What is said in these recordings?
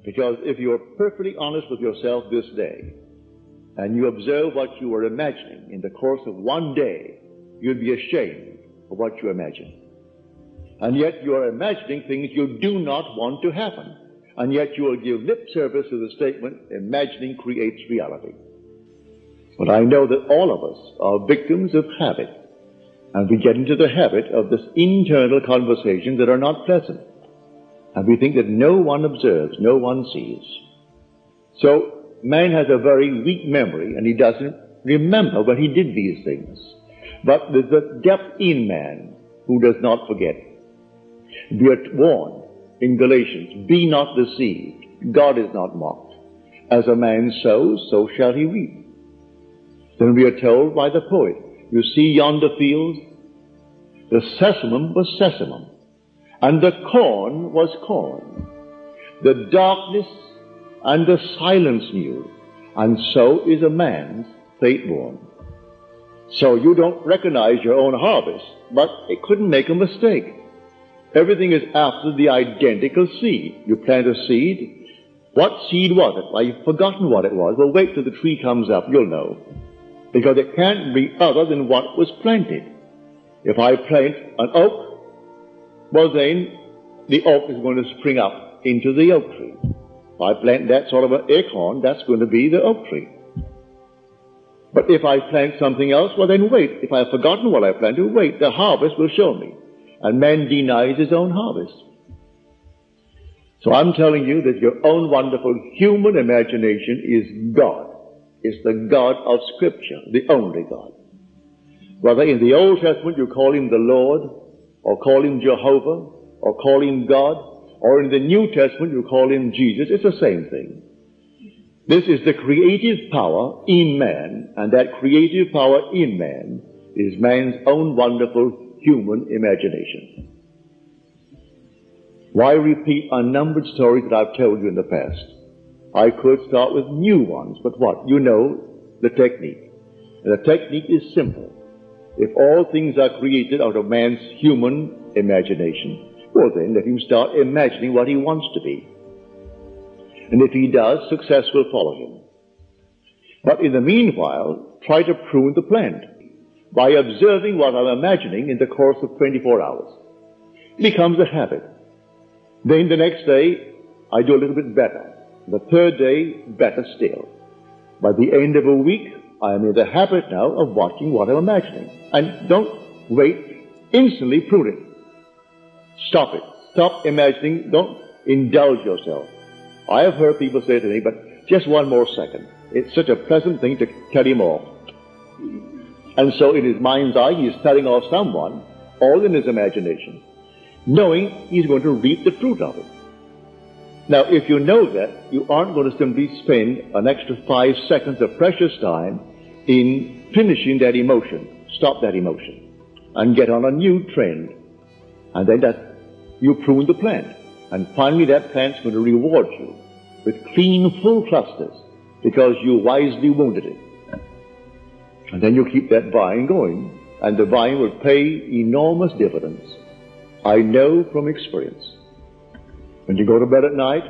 Because if you are perfectly honest with yourself this day, and you observe what you are imagining in the course of one day, you'll be ashamed of what you imagine. And yet you are imagining things you do not want to happen. And yet you will give lip service to the statement, imagining creates reality. But I know that all of us are victims of habit. And we get into the habit of this internal conversations that are not pleasant. And we think that no one observes, no one sees. So man has a very weak memory, and he doesn't remember when he did these things. But there's a depth in man who does not forget. We are warned in Galatians, be not deceived. God is not mocked. As a man sows, so shall he reap. Then we are told by the poet, you see yonder fields, the sesamum was sesamum, and the corn was corn. The darkness and the silence knew, and so is a man's fate born. So you don't recognize your own harvest, but it couldn't make a mistake. Everything is after the identical seed. You plant a seed. What seed was it? Well, you've forgotten what it was. Well, wait till the tree comes up, you'll know. Because it can't be other than what was planted. If I plant an oak, well then, the oak is going to spring up into the oak tree. If I plant that sort of an acorn, that's going to be the oak tree. But if I plant something else, well then wait. If I've forgotten what I planted, wait, the harvest will show me. And man denies his own harvest. So I'm telling you that your own wonderful human imagination is God. It's the God of Scripture, the only God. Whether in the Old Testament you call him the Lord, or call him Jehovah, or call him God, or in the New Testament you call him Jesus, it's the same thing. This is the creative power in man, and that creative power in man is man's own wonderful human imagination. Why repeat unnumbered stories that I've told you in the past? I could start with new ones, but what? You know the technique. And the technique is simple. If all things are created out of man's human imagination, well then let him start imagining what he wants to be. And if he does, success will follow him. But in the meanwhile, try to prune the plant by observing what I'm imagining in the course of 24 hours. It becomes a habit. Then the next day, I do a little bit better. The third day, better still. By the end of a week, I am in the habit now of watching what I'm imagining. And don't wait, instantly prune it. Stop it. Stop imagining. Don't indulge yourself. I have heard people say to me, but just one more second. It's such a pleasant thing to tell him off. And so in his mind's eye, he is telling off someone, all in his imagination, knowing he's going to reap the fruit of it. Now, if you know that, you aren't going to simply spend an extra 5 seconds of precious time in finishing that emotion, stop that emotion, and get on a new trend. And then you prune the plant. And finally that plant's going to reward you with clean, full clusters because you wisely wounded it. And then you keep that vine going, and the vine will pay enormous dividends. I know from experience. When you go to bed at night,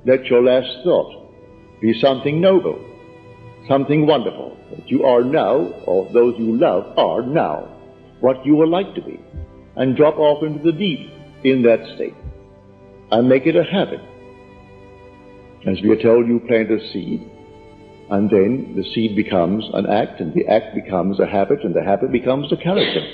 let your last thought be something noble, something wonderful, that you are now, or those you love are now, what you would like to be, and drop off into the deep in that state, and make it a habit. As we are told, you plant a seed, and then the seed becomes an act, and the act becomes a habit, and the habit becomes a character.